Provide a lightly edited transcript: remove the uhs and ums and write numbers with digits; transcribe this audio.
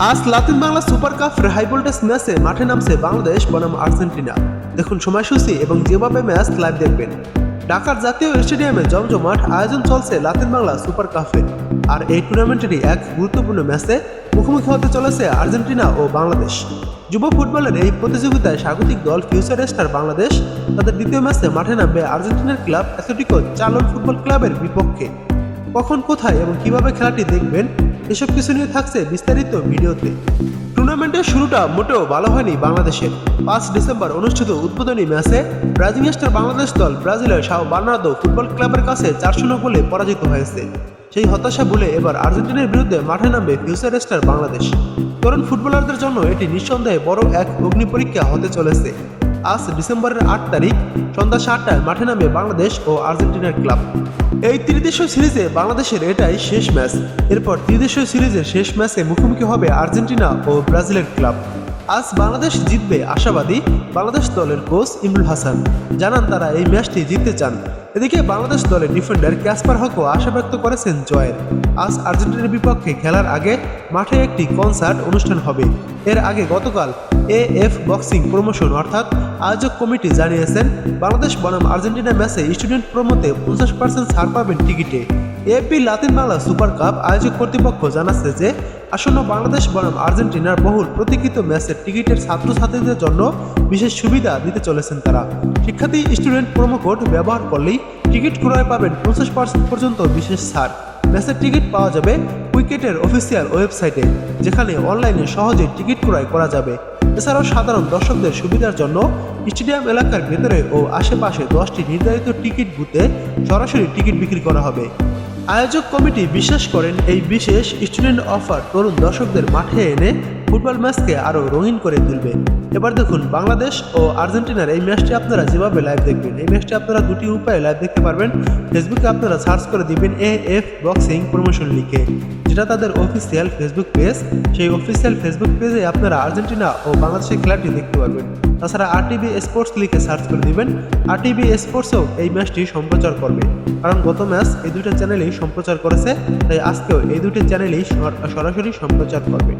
আজ লাতিন বাংলা সুপার কাপের high voltage ম্যাচে মাঠে নামছে বাংলাদেশ বনাম আর্জেন্টিনা। দেখুন সময়সূচি এবং যেভাবে ম্যাচ লাইভ দেখবেন। ঢাকার জাতীয় স্টেডিয়ামে জমজমাট আয়োজন চলছে লাতিন বাংলা সুপার কাপের। আর এই টুর্নামেন্টেরই এক গুরুত্বপূর্ণ ম্যাচে মুখোমুখি হতে চলেছে আর্জেন্টিনা ও বাংলাদেশ। যুব ফুটবলের এই প্রতিযোগিতায় স্বাগতিক দল ফিউচার স্টার বাংলাদেশ তাদের দ্বিতীয় ম্যাচে মাঠে নামবে আর্জেন্টিনার ক্লাব অ্যাথলেটিকো চালন ফুটবল ক্লাবের বিপক্ষে। কখন, কোথায় এবং কিভাবে খেলাটি দেখবেন, এসব কিছু নিয়ে থাকছে বিস্তারিত ভিডিওতে। টুর্নামেন্টের শুরুটা মোটেও ভালো হয়নি বাংলাদেশের। 5 ডিসেম্বর অনুষ্ঠিত উদ্বোধনী ম্যাচে ব্রাজিল স্টার বাংলাদেশ দল ব্রাজিলের সাও বার্নার্দো ফুটবল ক্লাবের কাছে 4-0 গোলে পরাজিত হয়েছে। সেই হতাশা ভুলে এবার আর্জেন্টিনার বিরুদ্ধে মাঠে নামবে ফিউচার স্টার বাংলাদেশ। তরুণ ফুটবলারদের জন্য এটি নিঃসন্দেহে বড় এক অগ্নি পরীক্ষা হতে চলেছে। আজ ডিসেম্বরের 8 তারিখ সন্ধ্যা 7টায় মাঠে নামবে বাংলাদেশ ও আর্জেন্টিনার ক্লাব। এই ত্রিদেশীয় সিরিজে বাংলাদেশের এটাই শেষ ম্যাচ। এরপর ত্রিদেশীয় সিরিজের শেষ ম্যাচে মুখোমুখি হবে আর্জেন্টিনা ও ব্রাজিলের ক্লাব। আজ বাংলাদেশ জিতবে আশাবাদী বাংলাদেশ দলের কোচ ইমরুল হাসান। জানান তারা এই ম্যাচটি জিততে চান। এদিকে বাংলাদেশ দলের ডিফেন্ডার ক্যাসপার হকও আশা ব্যক্ত করেছেন জয়ের। আজ আর্জেন্টিনার বিপক্ষে খেলার আগে মাঠে একটি কনসার্ট অনুষ্ঠান হবে। এর আগে গতকাল এএফ বক্সিং প্রমোশন অর্থাৎ আয়োজক কমিটি জানিয়েছেন বাংলাদেশ বনাম আর্জেন্টিনা ম্যাচে স্টুডেন্ট প্রোমোতে 50% ছাড় পাবেন টিকিটে। AP Latin Bangla super cup আয়োজক কর্তৃপক্ষ জানাচ্ছে যে আসন্ন বাংলাদেশ বনাম আর্জেন্টিনার বহুল প্রতীক্ষিত ম্যাচের টিকিটের ছাত্রছাত্রীদের জন্য বিশেষ সুবিধা দিতে চলেছেন তারা। শিক্ষার্থী স্টুডেন্ট প্রোমো কোড ব্যবহার করলেই টিকিট ক্রয়ে পাবেন 50% পর্যন্ত বিশেষ ছাড়। ম্যাচের টিকিট পাওয়া যাবে উইকেটের অফিসিয়াল ওয়েবসাইটে, যেখানে অনলাইনে সহজেই টিকিট ক্রয় করা যাবে। এছাড়াও সাধারণ দর্শকদের সুবিধার জন্য স্টেডিয়াম এলাকার ভেতরে ও আশেপাশে 10টি নির্ধারিত টিকিট বুথে সরাসরি টিকিট বিক্রি করা হবে। আয়োজক কমিটি বিশ্বাস করেন এই বিশেষ স্টুডেন্ট অফার তরুণ দর্শকদের মাঠে এনে ফুটবল ম্যাচকে আরও রঙিন করে তুলবে। এবার দেখুন বাংলাদেশ ও আর্জেন্টিনার এই ম্যাচটি আপনারা যেভাবে লাইভ দেখবেন, এই ম্যাচটি আপনারা দুটি উপায়ে লাইভ দেখতে পারবেন। ফেসবুকে আপনারা সার্চ করে দিবেন এএফ বক্সিং প্রমোশন লিখে, যেটা তাদের অফিসিয়াল ফেসবুক পেজ। সেই অফিসিয়াল ফেসবুক পেজে আপনারা আর্জেন্টিনা ও বাংলাদেশের খেলাটি দেখতে পারবেন। তাছাড়া আরটিভি স্পোর্টস লিখে সার্চ করে দিবেন। আরটিভি স্পোর্টসও এই ম্যাচটি সম্প্রচার করবে, কারণ গত ম্যাচ এই দুটো চ্যানেলেই সম্প্রচার করেছে, তাই আজকেও এই দুটি চ্যানেলেই সরাসরি সম্প্রচার করবে।